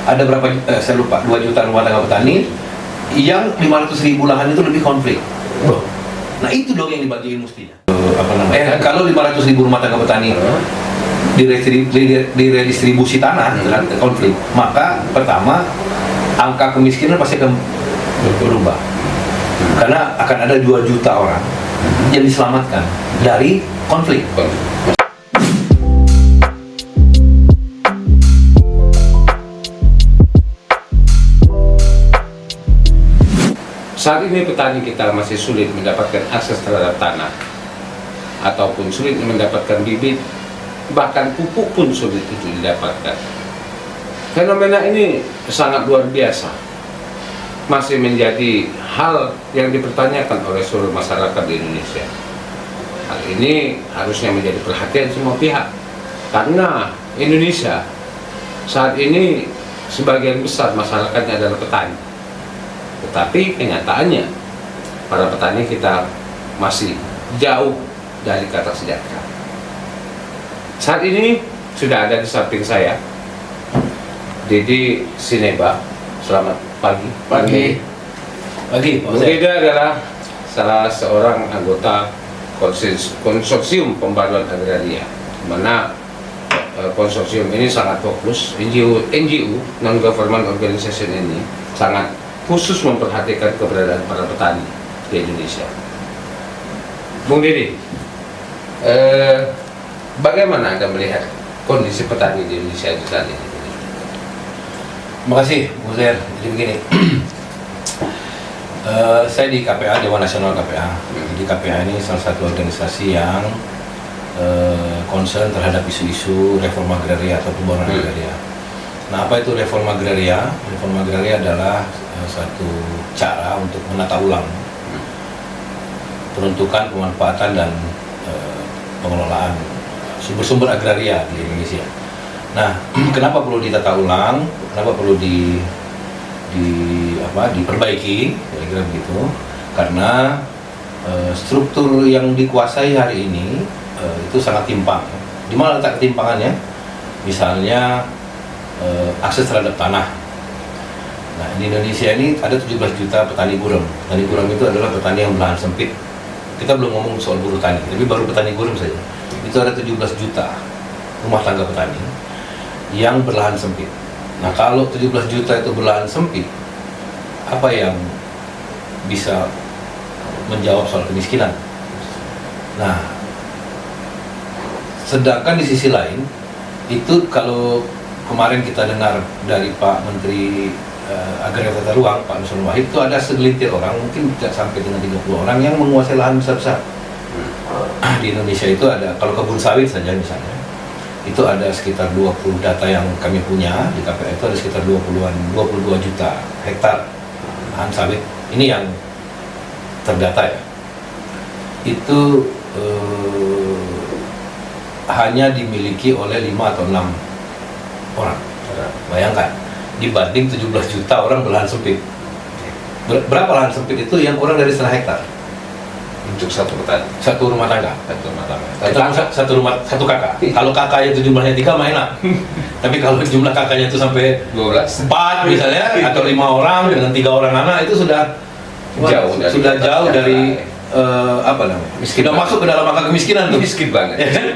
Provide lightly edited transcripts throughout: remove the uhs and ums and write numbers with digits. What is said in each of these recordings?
ada berapa, saya lupa, 2 juta rumah tangga petani, yang 500.000 lahan itu lebih konflik. Nah itu dong yang dibagiin mestinya. Kalau 500.000 rumah tangga petani diredistribusi tanah dengan konflik, maka pertama angka kemiskinan pasti akan berubah, karena akan ada 2 juta orang yang diselamatkan dari konflik. Saat ini petani kita masih sulit mendapatkan akses terhadap tanah, ataupun sulit mendapatkan bibit, bahkan pupuk pun sulit itu didapatkan. Fenomena ini sangat luar biasa, masih menjadi hal yang dipertanyakan oleh seluruh masyarakat di Indonesia. Hal ini harusnya menjadi perhatian semua pihak, karena Indonesia saat ini sebagian besar masyarakatnya adalah petani. Tetapi kenyataannya para petani kita masih jauh dari kata sejahtera. Saat ini sudah ada di samping saya Dede Sineba. Selamat pagi. Pagi. Dede adalah salah seorang anggota konsorsium pembaruan agraria, mana konsorsium ini sangat fokus. NGO non-government organization ini sangat khusus memperhatikan keberadaan para petani di Indonesia. Bung Dede, bagaimana Anda melihat kondisi petani di Indonesia itu saat ini? Terima kasih, Bu Zer. Jadi begini, saya di KPA, Dewan Nasional KPA. Jadi KPA ini salah satu organisasi yang concern terhadap isu-isu reforma agraria atau pembaruan agraria. Nah, apa itu reforma agraria? Reforma agraria adalah satu cara untuk menata ulang peruntukan, pemanfaatan, dan pengelolaan sumber-sumber agraria di Indonesia. Nah, kenapa perlu ditata ulang? Kenapa perlu diperbaiki? Kira-kira begitu. Karena struktur yang dikuasai hari ini itu sangat timpang. Di mana letak ketimpangannya? Misalnya akses terhadap tanah. Nah, di Indonesia ini ada 17 juta petani gurem. Petani gurem itu adalah petani yang berlahan sempit. Kita belum ngomong soal buruh tani, tapi baru petani gurem saja. Itu ada 17 juta rumah tangga petani yang berlahan sempit. Nah, kalau 17 juta itu berlahan sempit, apa yang bisa menjawab soal kemiskinan? Nah, sedangkan di sisi lain, itu kalau kemarin kita dengar dari Pak Menteri Agraria Tata Ruang, Pak Nusron Wahid, itu ada segelintir orang, mungkin tidak sampai dengan 30 orang yang menguasai lahan besar-besar. Di Indonesia itu ada, kalau kebun sawit saja misalnya, itu ada sekitar 20 data yang kami punya di KPA, itu ada sekitar 22 juta hektar lahan sawit. Ini yang terdata ya. Itu hanya dimiliki oleh 5 atau 6 orang. Bayangkan, dibanding 17 juta orang berlahan sempit. Berapa lahan sempit itu yang kurang dari 1,5 hektar? Untuk satu petani, satu rumah tangga. Satu kakak. Kalau kakaknya itu jumlahnya 3 mah enak. Tapi kalau jumlah kakaknya itu sampai 12, 4 misalnya, atau 5 orang dengan 3 orang anak, itu sudah jauh dari apa namanya? Miskin. Sudah masuk ke dalam angka kemiskinan tuh. Miskin banget. Ya kan?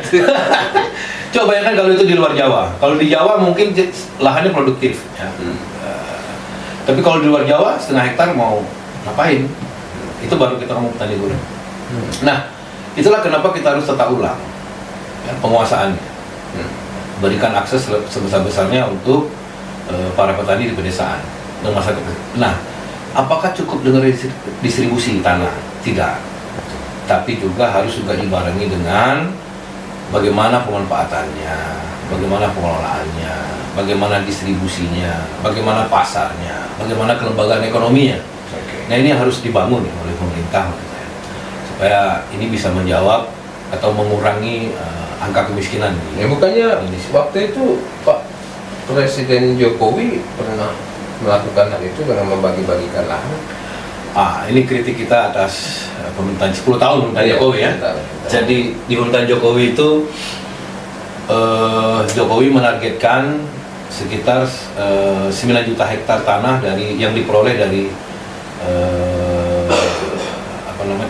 Coba bayangkan kalau itu di luar Jawa. Kalau di Jawa mungkin lahannya produktif. Ya. Tapi kalau di luar Jawa 1,5 hektar mau ngapain? Itu baru kita ngomong petani gurem. Nah, itulah kenapa kita harus tata ulang ya, penguasaannya. Berikan akses sebesar-besarnya untuk para petani di pedesaan dan masyarakat. Nah, apakah cukup dengan distribusi tanah? Tidak. Tapi juga harus dibarengi dengan bagaimana pemanfaatannya, bagaimana pengelolaannya, bagaimana distribusinya, bagaimana pasarnya, bagaimana kelembagaan ekonominya. Nah, ini harus dibangun ya, oleh pemerintah supaya ini bisa menjawab atau mengurangi angka kemiskinan. Ya, bukannya waktu itu Pak Presiden Jokowi pernah melakukan hal itu dengan membagi-bagikan lahan. Ini kritik kita atas pemerintahan 10 tahun pemerintahan Jokowi ya. Jadi di pemerintahan Jokowi itu Jokowi menargetkan sekitar 9 juta hektar tanah yang diperoleh dari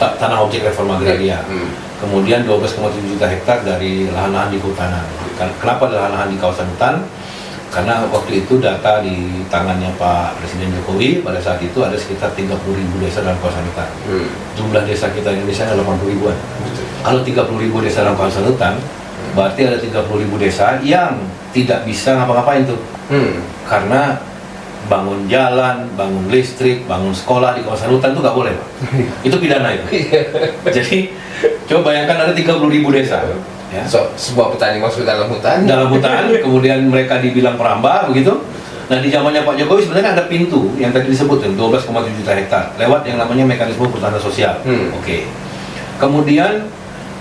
tanah objek reforma agraria. Kemudian 12,7 juta hektar dari lahan-lahan di kehutanan. Kenapa lahan-lahan di kawasan hutan? Karena waktu itu data di tangannya Pak Presiden Jokowi pada saat itu ada sekitar 30.000 desa dalam kawasan hutan. Jumlah desa kita di Indonesia ada 80 ribuan. Kalau 30.000 desa dalam kawasan hutan, berarti ada 30.000 desa yang tidak bisa ngapa-ngapain tuh. Karena bangun jalan, bangun listrik, bangun sekolah di kawasan hutan itu nggak boleh, Pak. Itu pidana itu. Jadi coba bayangkan ada 30.000 desa. Ya. Sebuah petani masuk dalam hutan. Dalam hutan, kemudian mereka dibilang perambah begitu. Nah di zamannya Pak Jokowi sebenarnya ada pintu yang tadi disebutin 12,7 juta hektar lewat yang namanya mekanisme perhutanan sosial. Oke. Kemudian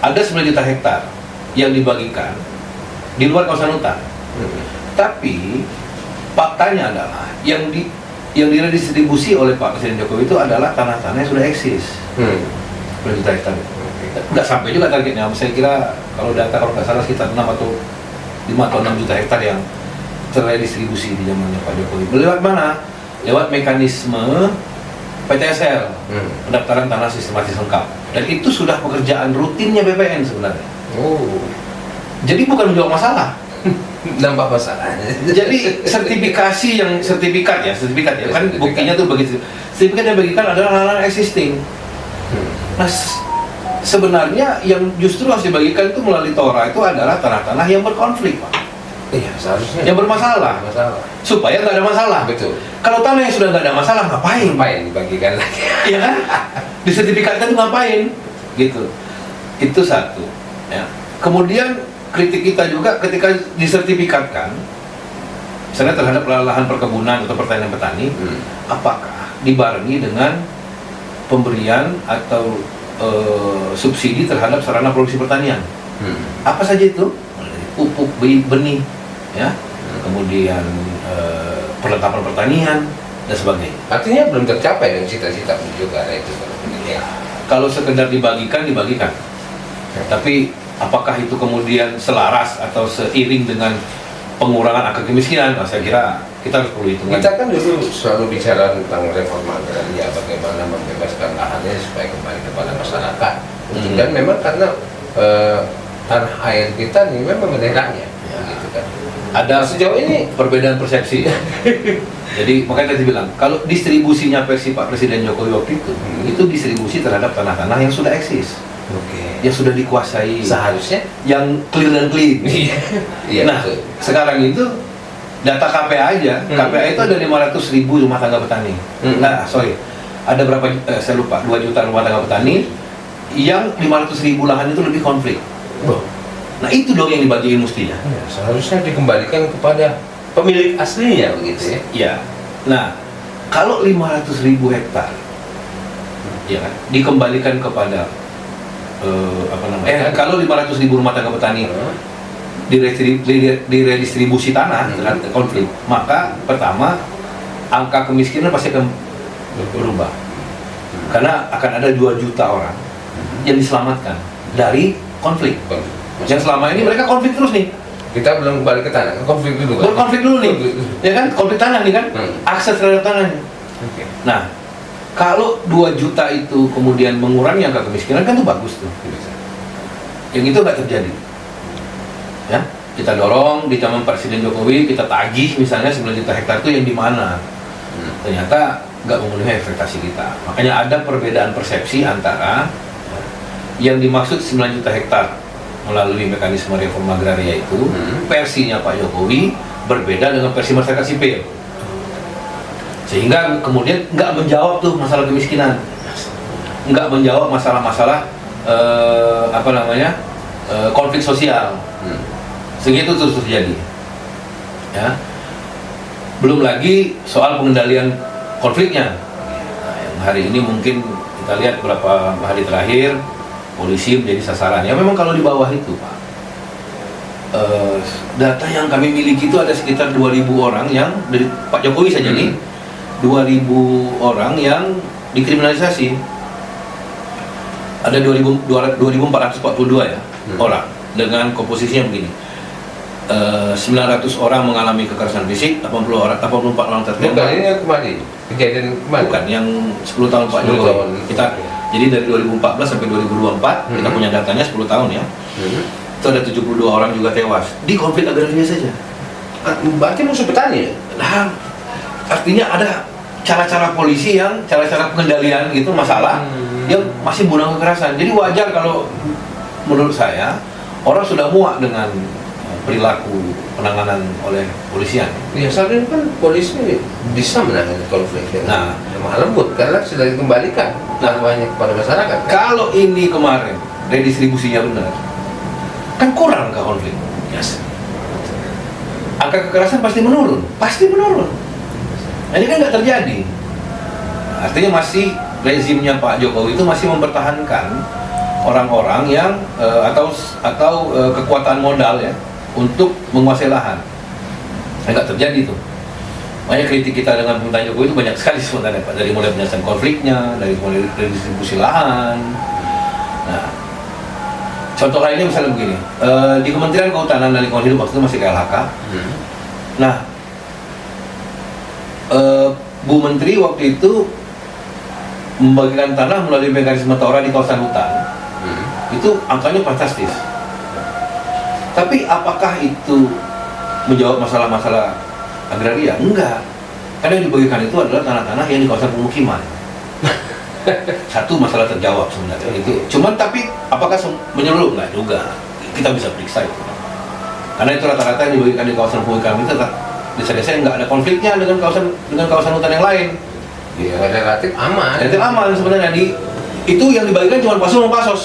ada 9 juta hektar yang dibagikan di luar kawasan hutan. Tapi faktanya adalah yang didistribusi oleh Pak Presiden Jokowi itu adalah tanah-tanah yang sudah eksis. 10 juta hektar. Nggak sampai juga targetnya. Saya kira kalau nggak salah sekitar 5 atau 6 juta hektar yang terdistribusi di zamannya Pak Jokowi. Lewat mana? Lewat mekanisme PTSL, pendaftaran tanah sistematis lengkap. Dan itu sudah pekerjaan rutinnya BPN sebenarnya. Jadi bukan menjawab masalah. Nambah masalahnya. Jadi sertifikat ya kan buktinya tuh begitu. Sertifikat yang bagikan adalah hal-hal existing. Nah, sebenarnya yang justru harus dibagikan itu melalui Tora itu adalah tanah-tanah yang berkonflik, Pak. Iya, seharusnya. Yang bermasalah. Supaya nggak ada masalah. Betul. Kalau tanah yang sudah nggak ada masalah, ngapain? Ngapain dibagikan lagi? Iya kan? Disertifikatkan itu ngapain? Gitu. Itu satu. Ya. Kemudian kritik kita juga ketika disertifikatkan, misalnya terhadap lahan perkebunan atau pertanian petani, apakah dibarengi dengan pemberian atau subsidi terhadap sarana produksi pertanian? Apa saja itu? Pupuk, benih, ya, kemudian perlengkapan pertanian dan sebagainya. Artinya belum tercapai dengan cita-cita menuju ke arah itu. Kalau sekedar dibagikan, tapi apakah itu kemudian selaras atau seiring dengan pengurangan angka kemiskinan? Nah, saya kira kita harus perlu hitungan. Kita kan dulu selalu bicara tentang reforma agraria, bagaimana membebaskan lahannya supaya kembali kepada masyarakat. Dan memang karena tanah air kita ini memang benderanya, gitu kan. Ada sejauh ini perbedaan persepsi. Jadi makanya tadi bilang kalau distribusinya versi Pak Presiden Jokowi waktu itu distribusi terhadap tanah-tanah yang sudah eksis. Yang sudah dikuasai, seharusnya yang clear dan clean. Iya, nah, betul. Sekarang itu data KPA aja, KPA itu ada 500.000 rumah tangga petani. Nah, sorry, ada berapa? Saya lupa, 2 juta rumah tangga petani yang 500.000 lahan itu lebih konflik. Nah, itu dong yang dibagiin mestinya. Ya, seharusnya dikembalikan kepada pemilik aslinya begitu ya. Iya. Nah, kalau 500.000 hektar, ya kan, dikembalikan kepada kalau 500.000 rumah tangga petani diredistribusi tanah terhadap konflik, maka pertama angka kemiskinan pasti akan berubah karena akan ada 2 juta orang yang diselamatkan dari konflik. Yang selama ini mereka konflik terus nih. Kita belum kembali ke tanah, konflik dulu kan? Konflik dulu nih, ya kan, konflik tanah nih kan, akses terhadap tanahnya. Nah, kalau 2 juta itu kemudian mengurangi angka kemiskinan kan itu bagus tuh. Yang itu nggak terjadi. Ya, kita dorong di zaman Presiden Jokowi, kita tagih misalnya 9 juta hektar itu yang di mana? Ternyata nggak memenuhi ekspektasi kita. Makanya ada perbedaan persepsi antara yang dimaksud 9 juta hektar melalui mekanisme reforma agraria itu, versinya Pak Jokowi berbeda dengan versi masyarakat sipil. Sehingga kemudian nggak menjawab tuh masalah kemiskinan, nggak menjawab masalah-masalah konflik sosial. Sehingga itu terus terjadi. Ya. Belum lagi soal pengendalian konfliknya. Nah, yang hari ini mungkin kita lihat beberapa hari terakhir polisi menjadi sasaran. Ya memang kalau di bawah itu, Pak, data yang kami miliki itu ada sekitar 2.000 orang yang dari Pak Jokowi saja nih, 2.000 orang yang dikriminalisasi. Ada 2.442 ya orang dengan komposisinya begini. 900 orang mengalami kekerasan fisik, 84 orang Bukan tertembak. ini yang kemarin, kejadian kemarin. Bukan, yang 10 tahun Pak 10 Jokowi. tahun. Kita jadi dari 2014 sampai 2024 kita punya datanya 10 tahun ya. Itu ada 72 orang juga tewas di konflik agraria saja. Berarti musuh petani ya? Nah, artinya ada cara-cara polisi yang cara-cara pengendalian gitu masalah yang masih menggunakan kekerasan. Jadi wajar kalau menurut saya orang sudah muak dengan perilaku penanganan oleh polisian. Ya seharusnya kan polisi bisa menangani konflik dengan lemah lembut karena sudah dikembalikan banyak kepada masyarakat. Kalau ini kemarin redistribusinya benar, kan kurang ke konflik. Yes. Angka kekerasan pasti menurun, Nah, ini kan nggak terjadi. Artinya masih rezimnya Pak Jokowi itu masih mempertahankan orang-orang yang atau kekuatan modal ya untuk menguasai lahan. Nggak terjadi tuh. Makanya kritik kita dengan pemerintahan Jokowi itu banyak sekali sebenarnya Pak, dari mulai penyelesaian konfliknya, dari mulai redistribusi lahan. Nah, contoh lainnya misalnya begini, di Kementerian Kehutanan dan Lingkungan Hidup waktu itu masih KLHK. Nah, Bu Menteri waktu itu membagikan tanah melalui mekanisme TORA di kawasan hutan. Itu angkanya fantastis. Tapi apakah itu menjawab masalah-masalah agraria? Enggak. Karena yang dibagikan itu adalah tanah-tanah yang di kawasan pemukiman. Satu masalah terjawab sebenarnya itu. Cuman tapi apakah menyeluruh? Enggak juga. Kita bisa periksa itu. Karena itu rata-rata yang dibagikan di kawasan pemukiman itu desa-desa yang nggak ada konfliknya dengan kawasan hutan yang lain. Ya relatif aman. Relatif aman sebenarnya itu yang dibagikan cuma pasos sama pasos.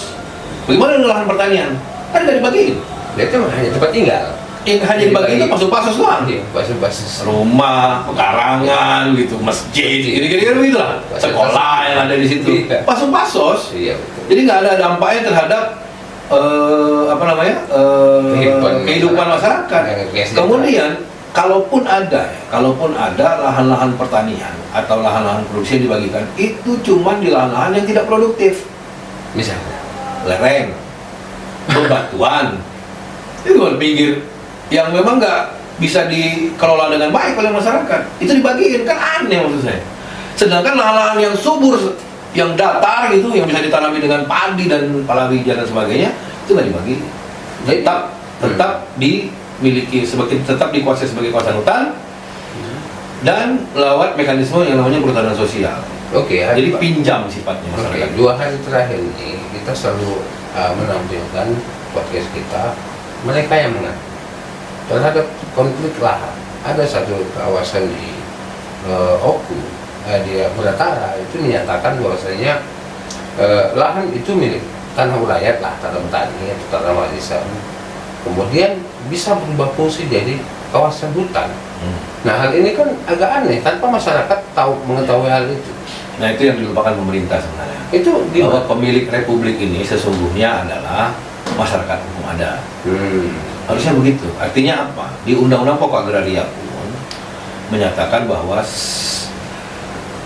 Bagaimana dengan lahan pertanian? Kan nggak dibagiin. Dia itu hanya tempat tinggal. Yang hanya dibagi itu pasos-pasos doang. Iya, pasos-pasos. Rumah, pekarangan, gitu, masjid, kira-kira begitu lah. Sekolah yang ada di situ. Iya. Pasos-pasos. Iya betul. Jadi nggak ada dampaknya terhadap kehidupan masyarakat. Kemudian kalaupun ada lahan-lahan pertanian atau lahan-lahan produksi yang dibagikan, itu cuma di lahan-lahan yang tidak produktif. Misalnya Lereng, bebatuan, itu di pinggir yang memang nggak bisa dikelola dengan baik oleh masyarakat, itu dibagiin, kan aneh maksud saya. Sedangkan lahan-lahan yang subur, yang datar gitu, yang bisa ditanami dengan padi dan palawija dan sebagainya, itu nggak dibagi. Tetap tetap dikuasai sebagai kawasan hutan dan lewat mekanisme yang namanya perhutanan sosial. Oke, Jadi pinjam sifatnya Oke, masyarakat. 2 hari terakhir ini kita selalu menampilkan podcast kita mereka yang menang terhadap konflik lahan. Ada satu kawasan di Oku, di Muratara itu menyatakan bahwasanya lahan itu milik tanah ulayat lah, tanah petani atau tanah warisan. Kemudian bisa berubah fungsi jadi kawasan hutan. Nah hal ini kan agak aneh tanpa masyarakat mengetahui hal itu. Nah itu yang dilupakan pemerintah sebenarnya. Itu Bahwa pemilik republik ini sesungguhnya adalah masyarakat hukum adat. Harusnya begitu. Artinya apa? Di Undang-Undang Pokok Agraria pun menyatakan bahwa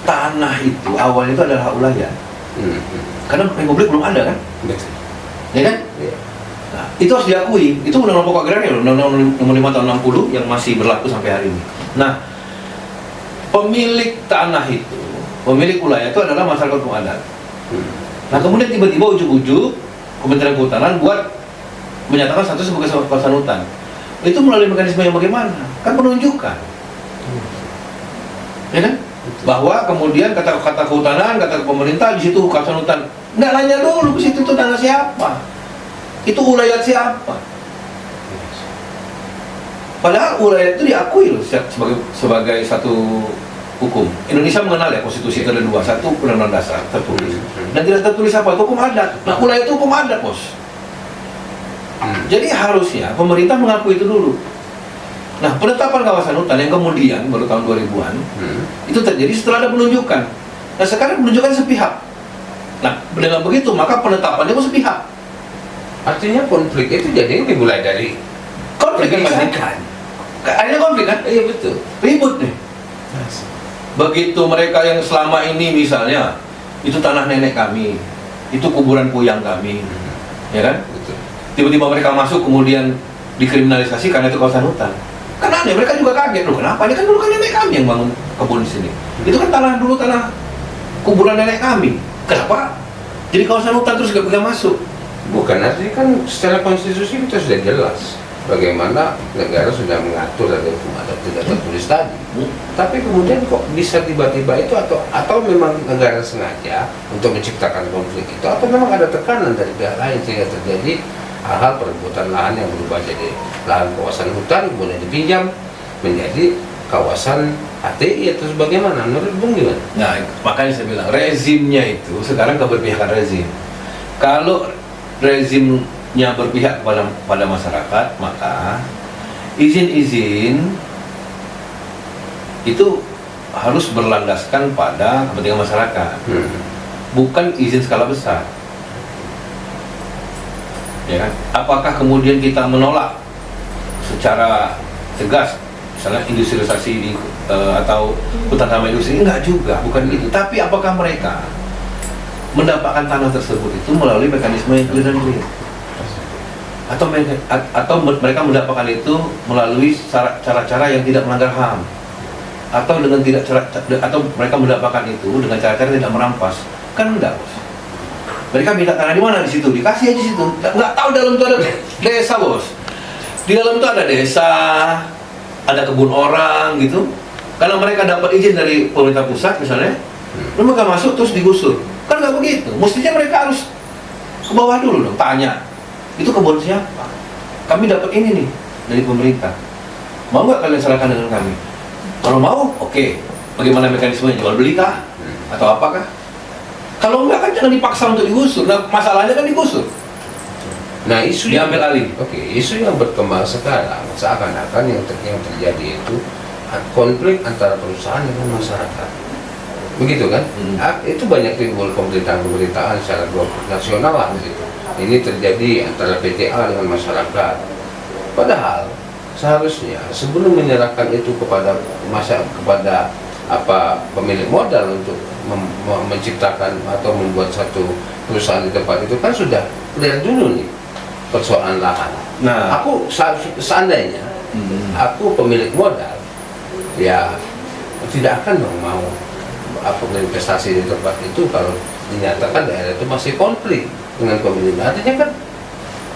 tanah itu awalnya itu adalah hak ulayat. Karena republik belum ada kan? Betul. Ya kan? Ya. Nah, itu harus diakui. Itu Undang-Undang Pokok Agraria, Undang-Undang Nomor 5 tahun 60 yang masih berlaku sampai hari ini. Nah, pemilik tanah itu, pemilik wilayah itu adalah masyarakat hukum adat. Nah, kemudian tiba-tiba ujuk-ujuk Kementerian Kehutanan buat menyatakan status sebagai kawasan hutan. Itu melalui mekanisme yang bagaimana? Kan penunjukan. Ya kan? Bahwa kemudian kata kehutanan, kata pemerintah di situ kawasan hutan. Nggak nanya dulu ke situ itu tanah siapa? Itu ulayat siapa? Padahal ulayat itu diakui loh sebagai satu hukum. Indonesia mengenal ya konstitusi itu ada 2, satu undang-undang dasar tertulis dan tidak tertulis apa? Itu hukum adat. Nah ulayat itu hukum adat bos. Jadi harusnya pemerintah mengakui itu dulu. Nah penetapan kawasan hutan yang kemudian baru tahun 2000-an itu terjadi setelah ada penunjukan. Nah sekarang penunjukan sepihak. Nah dengan begitu maka penetapannya pun sepihak. Artinya konflik itu jadi dimulai dari Konflik kan pasti. Akhirnya konflik kan? Iya betul. Ribut nih. Begitu mereka yang selama ini misalnya itu tanah nenek kami, itu kuburan puyang kami, ya kan? Betul. Tiba-tiba mereka masuk kemudian dikriminalisasi karena itu kawasan hutan. Kan aneh, mereka juga kaget loh, kenapa? Ini kan dulu kan nenek kami yang bangun kebun di sini. Itu kan tanah kuburan nenek kami. Kenapa? Jadi kawasan hutan terus gak bisa masuk. Bukan, artinya kan secara konstitusi kita sudah jelas bagaimana negara sudah mengatur ada hukum adat tidak tertulis tadi. Tapi kemudian kok bisa tiba-tiba itu atau memang negara sengaja untuk menciptakan konflik itu, atau memang ada tekanan dari pihak lain sehingga terjadi hal-hal perebutan lahan yang berubah jadi lahan kawasan hutan kemudian dipinjam menjadi kawasan HTI atau sebagaimana, menurut Bung gimana? Nah, makanya saya bilang rezimnya itu sekarang keberpihakan rezim. Kalau rezimnya berpihak pada masyarakat, maka izin-izin itu harus berlandaskan pada kepentingan masyarakat, bukan izin skala besar. Ya kan? Apakah kemudian kita menolak secara tegas misalnya industrialisasi atau hutan sama industri? Enggak juga, bukan gitu. Tapi apakah mereka mendapatkan tanah tersebut itu melalui mekanisme yang clear dan clear? Atau mereka mendapatkan itu melalui cara-cara yang tidak melanggar HAM? Atau atau mereka mendapatkan itu dengan cara-cara tidak merampas? Kan enggak, Bos. Mereka minta tanah di mana? Di situ, dikasih aja di situ. Nggak tahu dalam itu ada desa, Bos. Di dalam itu ada desa, ada kebun orang gitu. Karena mereka dapat izin dari pemerintah pusat misalnya, mereka masuk terus digusur. Kan nggak begitu. Mestinya mereka harus ke bawah dulu dong, tanya. Itu kebun siapa? Kami dapat ini nih dari pemerintah. Mau nggak kalian serahkan dengan kami? Kalau mau, oke. Bagaimana mekanismenya? Jual beli kah? Atau apakah? Kalau enggak kan jangan dipaksa untuk digusur. Nah, masalahnya kan digusur. Nah, isu diambil alih. Isu yang berkembang sekarang seakan-akan yang terjadi itu konflik antara perusahaan dengan masyarakat. Begitu kan? Itu banyak timbul pemberitaan secara nasional lah gitu. Ini terjadi antara PTA dengan masyarakat. Padahal seharusnya sebelum menyerahkan itu kepada pemilik modal untuk menciptakan atau membuat satu perusahaan di tempat itu, kan sudah clear dulu nih persoalan lahan. Nah, aku seandainya aku pemilik modal, ya tidak akan dong mau berinvestasi di tempat itu kalau dinyatakan daerah itu masih konflik dengan pemilik. Artinya kan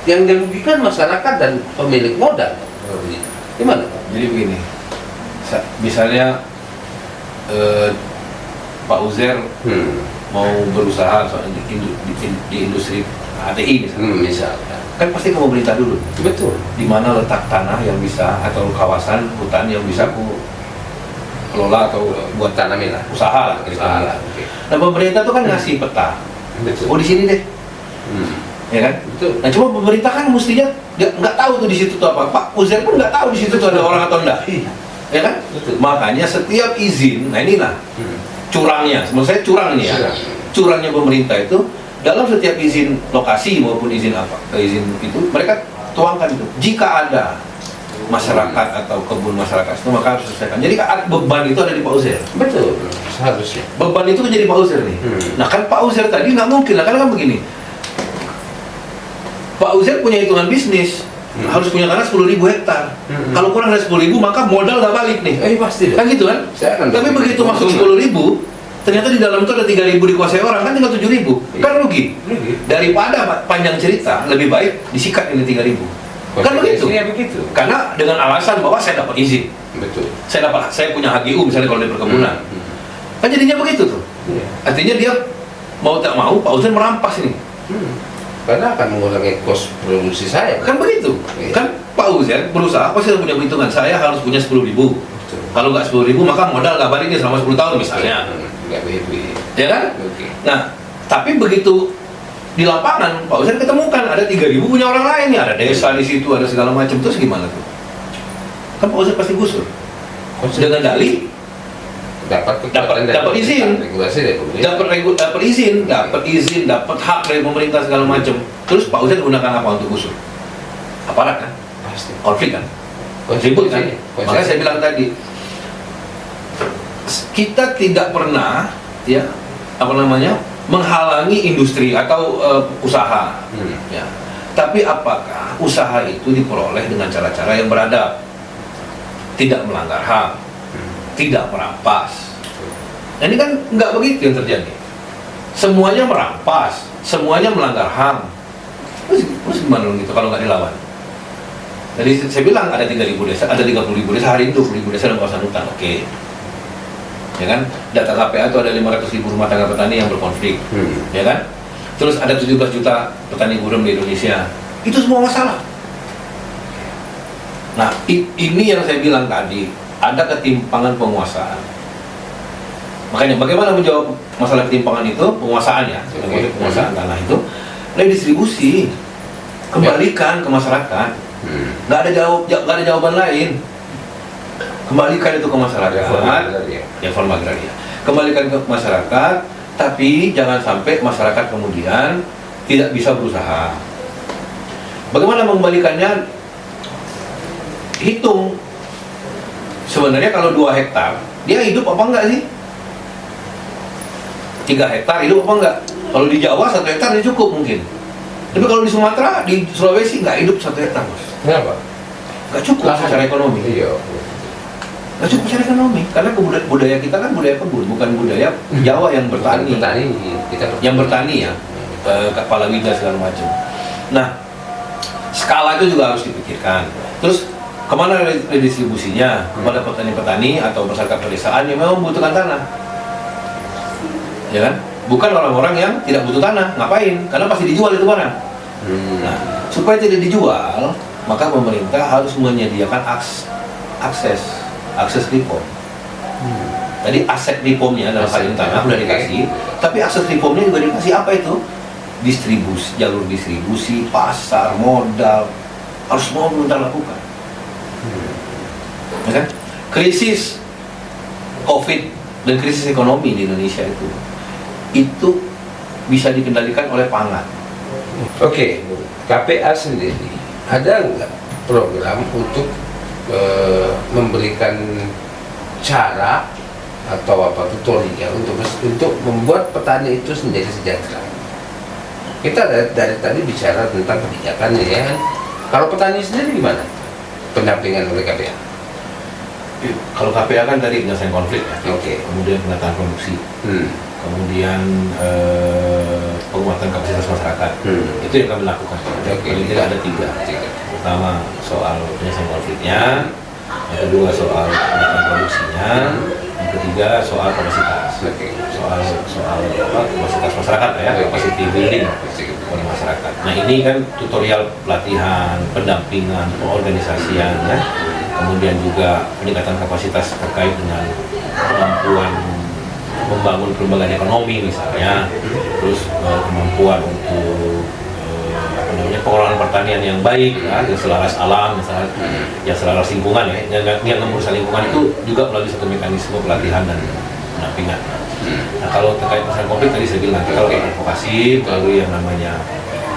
yang dirugikan masyarakat dan pemilik modal. Gimana? Jadi begini, misalnya Pak Uzair mau berusaha di industri HTI misalnya, kan pasti ke pemerintah dulu. Betul. Di mana letak tanah yang bisa atau kawasan hutan yang bisa kelola atau buat tanamin lah, usaha lah. Okay. Nah, pemerintah tuh kan ngasih peta. Betul. Oh, di sini deh. Ya kan? Betul. Nah, cuma pemerintah kan mestinya nggak tahu tuh di situ tuh apa. Pak Uzair pun nggak tahu di situ tuh ada orang atau enggak. Ya kan? Betul. Makanya setiap izin, nah inilah curangnya, menurut saya curang ini ya. Curangnya pemerintah itu dalam setiap izin lokasi maupun izin izin itu mereka tuangkan itu. Jika ada masyarakat atau kebun masyarakat itu maka harus selesaikan. Jadi beban itu ada di Pak Uzair. Betul. Seharusnya. Beban itu jadi Pak Uzair nih. Nah kan Pak Uzair tadi nggak mungkin lah, karena kan begini. Pak Uzair punya hitungan bisnis. Harus punya tanah 10.000 hektar. Kalau kurang dari 10.000 maka modal nggak balik nih. Pasti. Kan gitu kan? Tapi begitu masuk 10.000, ternyata di dalam itu ada 3.000 dikuasai orang, kan tinggal 7.000. Kan rugi. Daripada panjang cerita, lebih baik disikat ini 3.000. Kan begitu? Begitu. Karena dengan alasan bahwa saya dapat izin. Betul. Saya punya HGU misalnya kalau di perkebunan. Kan jadinya begitu tuh. Artinya dia mau tak mau Pak Uzair merampas ini. Karena akan mengurangi kos produksi saya. Kan begitu. Kan Pak Uzair berusaha, pasti punya perhitungan. Saya harus punya 10.000. Kalau nggak 10.000 maka modal nggak balik selama 10 tahun misalnya. Nggak begitu. Ya kan? Nah, tapi begitu di lapangan Pak Uzair ketemukan ada 3.000 punya orang lain nih, ada desa di situ, ada segala macam, terus gimana tuh? Kan Pak Uzair pasti gusur. Dengan dalih dapat izin, dapat izin, dapat hak dari pemerintah segala macam. Terus Pak Uzair gunakan apa untuk gusur? Aparat kan? Pasti. Konflik kan? Ribut kan? Makanya saya bilang tadi, kita tidak pernah menghalangi industri atau usaha. Ya. Tapi apakah usaha itu diperoleh dengan cara-cara yang beradab, tidak melanggar HAM, tidak merampas. Nah ini kan nggak begitu yang terjadi. Semuanya merampas, semuanya melanggar HAM. Terus gimana dong gitu kalau nggak dilawan? Jadi saya bilang ada 3.000 desa, ada 30.000 desa, hari ini 20.000 desa dalam kawasan hutan, oke. Ya kan? Data KPA itu ada 500.000 rumah tangga petani yang berkonflik, ya kan? Terus ada 17 juta petani gurem di Indonesia. Itu semua masalah. Nah, ini yang saya bilang tadi, ada ketimpangan penguasaan. Makanya bagaimana menjawab masalah ketimpangan itu, penguasaan ya, penguasaan tanah itu, redistribusi, kembalikan ke masyarakat. Nggak ada jawaban lain. Kembalikan itu ke masyarakat, reforma agraria. Kembalikan ke masyarakat, tapi jangan sampai masyarakat kemudian tidak bisa berusaha. Bagaimana mengembalikannya? Hitung. Sebenarnya kalau 2 hektar, dia hidup apa enggak sih? 3 hektar hidup apa enggak? Kalau di Jawa 1 hektar dia cukup mungkin. Tapi kalau di Sumatera, di Sulawesi nggak hidup 1 hektar, Bos. Kenapa? Nggak cukup secara ekonomi. Iya. Nggak cukup secara ekonomi, karena budaya kita kan budaya kebun, bukan budaya Jawa yang bertani. Yang bertani ya, palawida segala macam. Nah, skala itu juga harus dipikirkan. Terus kemana redistribusinya? Kepada petani-petani atau masyarakat pedesaan yang memang membutuhkan tanah, ya kan? Bukan orang-orang yang tidak butuh tanah. Ngapain? Karena pasti dijual itu barang. Nah, supaya tidak dijual, maka pemerintah harus menyediakan akses reform. Tadi aset reformnya dalam hal ini tanah sudah dikasih, tapi akses reformnya juga dikasih. Apa itu? Distribusi, jalur distribusi, pasar, modal, harus semua pemerintah lakukan. Ya kan? Krisis COVID dan krisis ekonomi di Indonesia itu bisa dikendalikan oleh pangan. Oke, KPA sendiri ada nggak program untuk memberikan cara atau tutorial untuk membuat petani itu menjadi sejahtera? Kita dari tadi bicara tentang kebijakan ya kan. Kalau petani sendiri gimana pendampingan oleh KPA? Kalau KPA kan tadi penyelesaian konflik ya. Oke. Kemudian penataan produksi. Kemudian penguatan kapasitas masyarakat. Itu yang kami lakukan. Paling tidak ada 3. Pertama soal penyelesaian konfliknya, yang kedua soal penguatan produksinya, yang ketiga soal kapasitas. Soal kapasitas masyarakat ya, capacity building oleh masyarakat. Nah ini kan tutorial pelatihan, pendampingan, pengorganisasian ya. Kemudian juga peningkatan kapasitas terkait dengan kemampuan membangun kelembagaan ekonomi misalnya, terus kemampuan untuk pengelolaan pertanian yang baik ya, yang selaras alam misalnya, yang selaras lingkungan ya, yang merusak lingkungan itu juga melalui satu mekanisme pelatihan dan pendampingan. Nah kalau terkait masalah konflik tadi saya bilang kita lakukan advokasi melalui yang namanya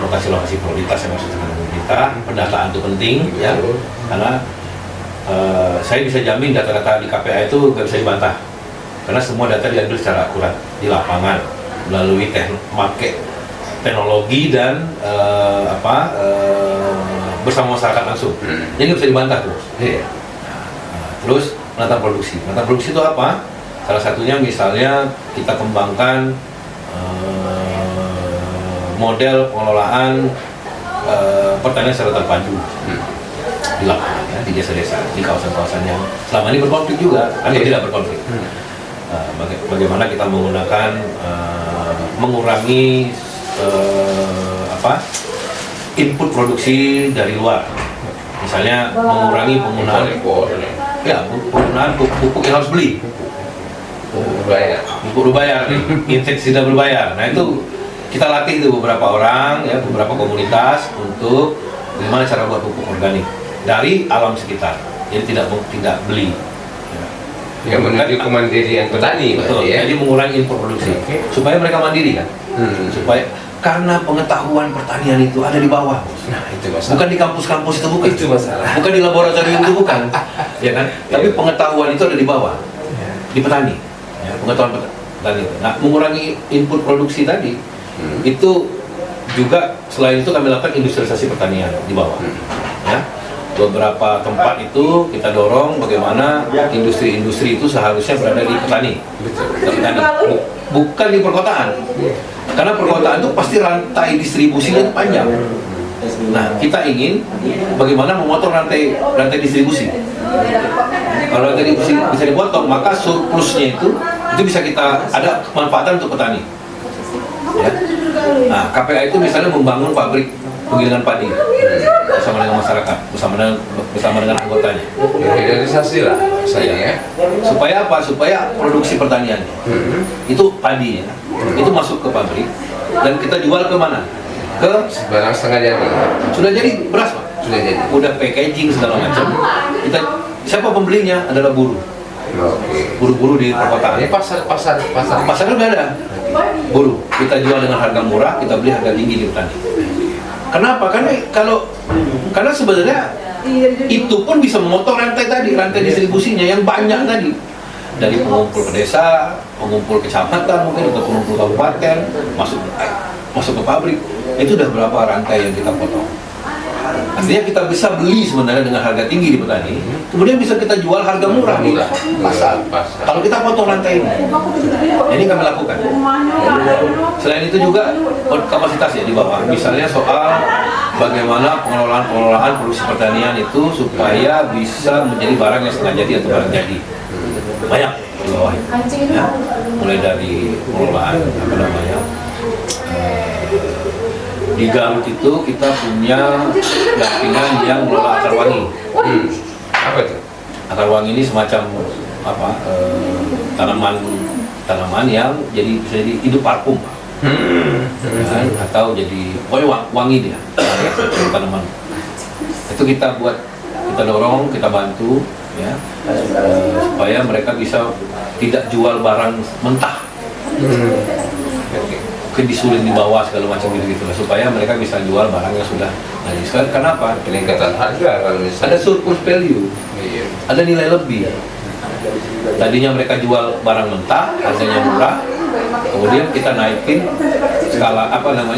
lokasi-lokasi prioritas yang harus ditangani pemerintah. Pendataan itu penting ya, karena saya bisa jamin data-data di KPA itu nggak bisa dibantah, karena semua data diambil secara akurat di lapangan melalui teknologi dan bersama masyarakat langsung. Jadi nggak bisa dibantah tuh. Terus penata produksi. Penata produksi itu apa? Salah satunya misalnya kita kembangkan model pengelolaan pertanian secara terpadu di lapangan ya, di desa-desa, di kawasan-kawasan yang selama ini berkonflik juga atau tidak berkonflik. Bagaimana kita menggunakan mengurangi input produksi dari luar, misalnya mengurangi penggunaan pupuk yang harus beli, pupuk berbayar, insektisida berbayar. Nah itu kita latih itu beberapa orang ya, beberapa komunitas untuk bagaimana cara buat pupuk organik dari alam sekitar, jadi tidak beli. Ya menuju kemandirian petani. Betul, ya? Jadi mengurangi impor produksi supaya mereka mandiri kan. Supaya karena pengetahuan pertanian itu ada di bawah. Nah itu masalah. Bukan di kampus-kampus itu bukan. Itu masalah. Bukan di laboratorium itu bukan. Ya kan? Tapi pengetahuan itu ada di bawah. Di petani. Ya, pengetahuan petani itu. Nah, mengurangi input produksi tadi itu juga selain itu kami lakukan industrialisasi pertanian di bawah. Ya. Beberapa tempat itu kita dorong bagaimana industri-industri itu seharusnya berada di petani. Bukan di perkotaan. Karena perkotaan itu pasti rantai distribusinya itu panjang. Nah, kita ingin bagaimana memotong rantai distribusi. Kalau rantai distribusi bisa dipotong, maka surplusnya itu bisa kita ada manfaatan untuk petani. Ya. Nah, KPA itu misalnya membangun pabrik penggilingan padi bersama dengan masyarakat, bersama dengan anggotanya. Hilirisasi lah, saya ya. Supaya apa? Supaya produksi pertanian itu padi ya, itu masuk ke pabrik dan kita jual ke mana? Ke Barang setengah jadi. sudah jadi beras Pak. Sudah jadi. Udah packaging segala macam. Siapa pembelinya? Adalah buruh. Oke. Buru-buru di perkotaan. Ini pasar. Pasarnya udah ada. Buruh. Kita jual dengan harga murah, kita beli harga tinggi di petani. Kenapa? Karena sebenarnya itu pun bisa memotong rantai distribusinya yang banyak tadi. Dari pengumpul ke desa, pengumpul kecamatan mungkin, atau pengumpul kabupaten, masuk ke pabrik. Itu udah berapa rantai yang kita potong. Artinya kita bisa beli sebenarnya dengan harga tinggi di petani, kemudian bisa kita jual harga murah di pasar. Kalau kita potong rantai ini kami lakukan. Selain itu juga kapasitas ya di bawah. Misalnya soal bagaimana pengelolaan produksi pertanian itu supaya bisa menjadi barang yang setengah jadi atau barang jadi. Banyak di bawah. Ya. Mulai dari pengelolaan di Garut itu kita punya dampingan yang mengelola akar wangi. Apa itu? Akar wangi ini semacam tanaman yang bisa jadi hidup parfum, atau jadi pokoknya wangi dia, tanaman. Itu kita dorong, kita bantu, ya, supaya mereka bisa tidak jual barang mentah. Mungkin disulin di bawah segala macam gitu supaya mereka bisa jual barang yang sudah najis. Kenapa? Peningkatan harga kalau misalnya. Ada surplus value, ada nilai lebih. Tadinya mereka jual barang mentah, harganya murah, kemudian kita naikin skala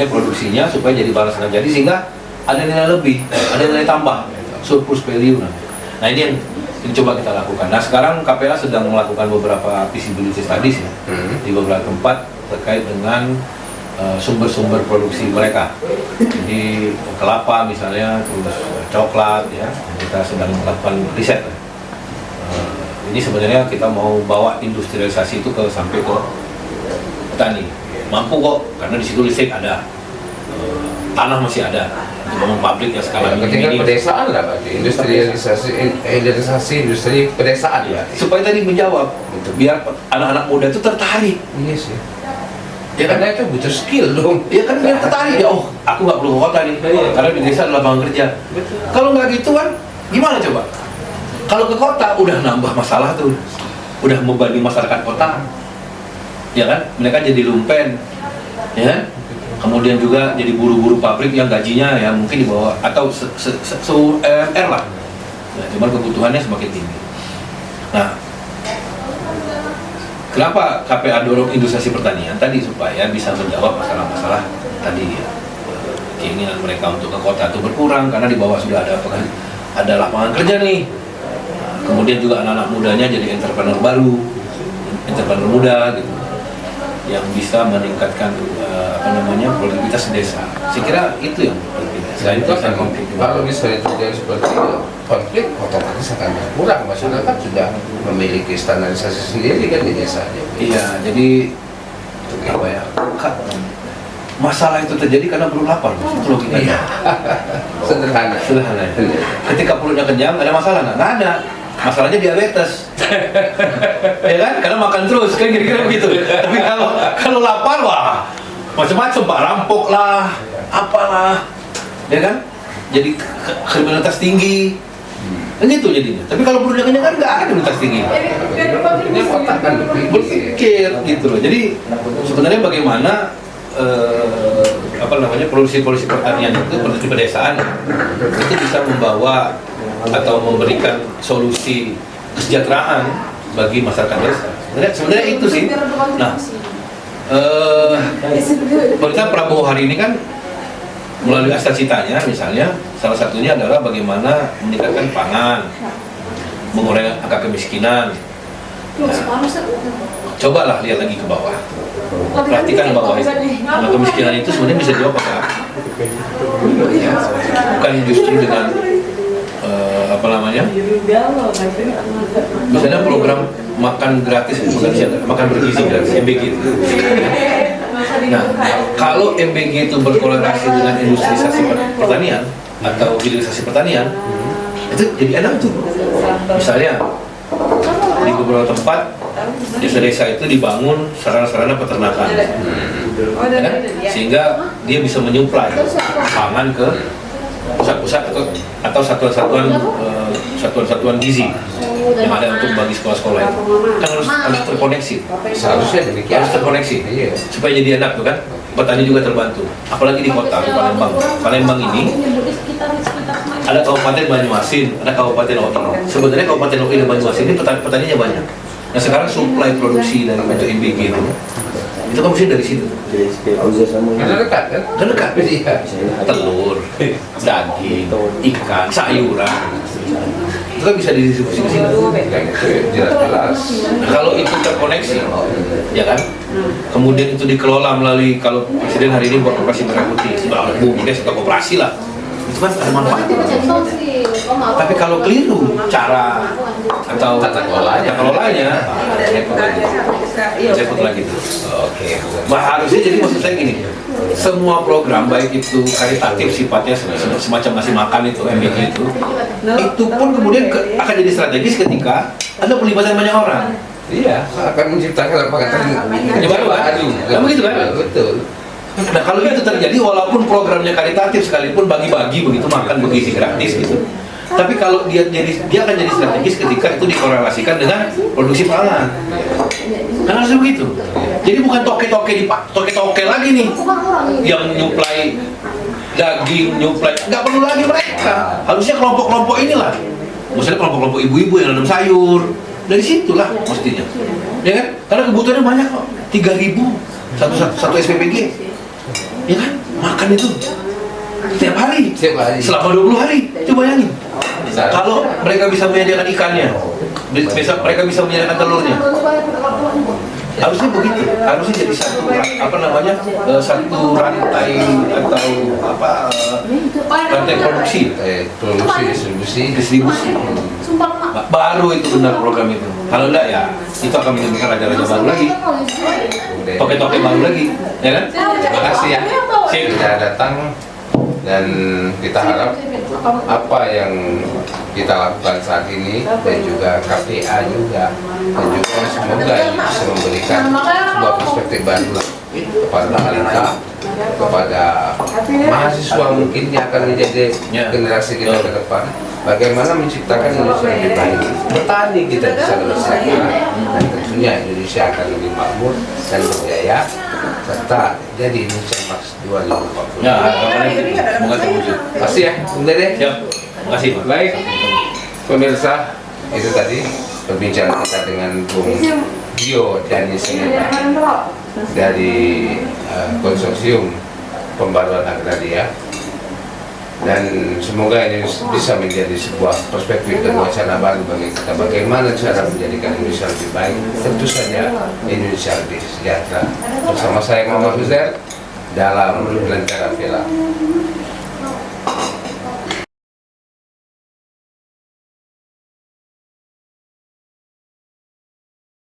produksinya supaya jadi barang setengah jadi, sehingga ada nilai lebih, ada nilai tambah, surplus value. Nah ini yang coba kita lakukan. Nah sekarang KPA sedang melakukan beberapa feasibility studies ya, di beberapa tempat terkait dengan sumber-sumber produksi mereka. Jadi kelapa misalnya, terus coklat ya, kita sedang melakukan riset. Ini sebenarnya kita mau bawa industrialisasi itu sampai ke petani. Mampu kok, karena di situ listrik ada, tanah masih ada, untuk bangun pabrik yang sekarang ini. Pedesaan lah berarti, industrialisasi industri pedesaan ya. Supaya tadi menjawab, biar anak-anak muda itu tertarik. Iya sih. Ya karena itu butuh skill dong. Ya kan dia tertarik ya, aku nggak perlu ke kota nih, karena di desa ada lapangan kerja. Kalau nggak gitu kan, gimana coba? Kalau ke kota udah nambah masalah tuh, udah membebani masyarakat kota, ya kan? Mereka jadi lumpen, ya kan? Kemudian juga jadi buru-buru pabrik yang gajinya ya mungkin di bawah atau UMR lah. Nah, cuman kebutuhannya semakin tinggi. Nah, kenapa KPA dorong industrialisasi pertanian tadi supaya bisa menjawab masalah-masalah tadi ya. Keinginan mereka untuk ke kota itu berkurang karena di bawah sudah ada lapangan kerja nih. Kemudian juga anak-anak mudanya jadi entrepreneur baru, entrepreneur muda gitu, yang bisa meningkatkan produktivitas desa. Saya kira itu yang penting. Selain itu kalau misalnya terjadi seperti itu, konflik otomatis akan berkurang. Masyarakat sudah memiliki standarisasi sendiri kan di desanya. Iya, jadi apa ya? Masalah itu terjadi karena perut lapar, itu logikanya. Sederhana. Ketika perutnya kenyang, nggak ada masalah nggak ada. Masalahnya diabetes, ya kan? Karena makan terus, kan kira-kira begitu. Tapi kalau lapar, wah macam-macam, Pak, rampok lah, apalah, ya kan? Jadi kriminalitas tinggi, kan gitu jadinya. Tapi kalau perutnya kenyang kan nggak ada kriminalitas tinggi. Ini otak kan berpikir gitu loh. Jadi sebenarnya bagaimana produksi pertanian itu, produksi pedesaan itu bisa membawa atau memberikan solusi kesejahteraan bagi masyarakat desa. Sebenarnya itu sih. Nah, pemerintah Prabowo hari ini kan melalui cita-citanya misalnya salah satunya adalah bagaimana meningkatkan pangan, mengurangi angka kemiskinan. Nah, cobalah lihat lagi ke bawah, perhatikan bawah itu. Angka kemiskinan itu sebenarnya bisa dijawab pakai apa? Ya, bukan justru dengan apa namanya? Misalnya program makan gratis, makan bergizi gratis, MBG itu. Nah, kalau MBG itu berkorelasi dengan industrialisasi pertanian atau hilirisasi pertanian, itu jadi enak tuh. Misalnya di beberapa tempat desa-desa itu dibangun sarana-sarana peternakan, ya kan? Sehingga dia bisa menyuplai pangan ke pusat-pusat atau satuan-satuan gizi yang ada untuk bagi sekolah-sekolah itu. Kan harus terkoneksi. Seharusnya demikian. Harus terkoneksi. Iya. Supaya jadi enak tuh kan. Petani juga terbantu. Apalagi di kota, di Palembang. Palembang ini ada Kabupaten Banyuasin, ada Kabupaten OI. Sebenarnya Kabupaten OI dan Banyuasin ini petaninya banyak. Nah sekarang suplai produksi dari untuk MBG itu kan mesti dari situ. Karena dekat kan? Kan dekat. Iya. Telur, daging, ikan, sayuran. Itu kan bisa didistribusi ke sini. Dan itu jelas-jelas. Nah, kalau itu terkoneksi, ya kan? Kemudian itu dikelola melalui, kalau Presiden hari ini buat koperasi merah putih, BUMDes atau koperasi lah, itu kan ada manfaat. Tapi kalau keliru cara atau Tata kelolanya, repot lagi tuh. Oke. Harusnya jadi maksud saya gini, semua program baik itu karitatif sifatnya semacam ngasih makan itu MBG itu pun kemudian akan jadi strategis ketika ada pelibatan banyak orang. Iya, akan menciptakan lapangan kerja Ya, baru kan? Kan begitu kan? Betul. Nah kalau itu terjadi walaupun programnya karitatif sekalipun bagi-bagi begitu makan begitu gratis gitu. Tapi kalau dia akan jadi strategis ketika itu dikorelasikan dengan produksi pangan. Kan harus begitu. Jadi bukan toke-toke lagi nih yang nyuplai daging, nyuplai, nggak perlu lagi mereka. Harusnya kelompok-kelompok inilah. Misalnya kelompok-kelompok ibu-ibu yang nanam sayur. Dari situlah mestinya. Ya kan? Karena kebutuhannya banyak kok. 3.000 satu SPPG. Ya kan? Makan itu setiap hari. Selama 20 hari. Coba bayangin. Kalau mereka bisa menyediakan ikannya, mereka bisa menyediakan telurnya. Harusnya begitu. Harusnya jadi satu satu rantai atau rantai produksi. Produksi, distribusi. Baru itu benar program itu. Kalau enggak ya itu akan menimbulkan raja-raja baru lagi, toke-toke baru lagi, ya kan? Terima kasih ya. Sip. Sudah datang dan kita harap apa yang kita lakukan saat ini dan juga KPA juga dan juga semoga ini bisa memberikan sebuah perspektif baru lah kepada kita, kepada mahasiswa mungkin yang akan menjadi generasi kita ke depan, bagaimana menciptakan Indonesia yang lebih baik, petani kita bisa lebih sejahtera dan tentunya Indonesia akan lebih makmur dan berjaya serta jadi Indonesia Mars 2040. Ya, semoga terwujud. Makasih ya, Bung Dede. Siap. Makasih. Baik, pemirsa, Itu tadi perbincangan kita dengan Bung Gio dan Yesenia dari konsorsium pembaruan agraria, dan semoga ini bisa menjadi sebuah perspektif dan wacana baru bagi kita bagaimana cara menjadikan Indonesia lebih baik, tentu saja Indonesia lebih sejahtera. Bersama saya Muhammad Huzair dalam Lentera Villa.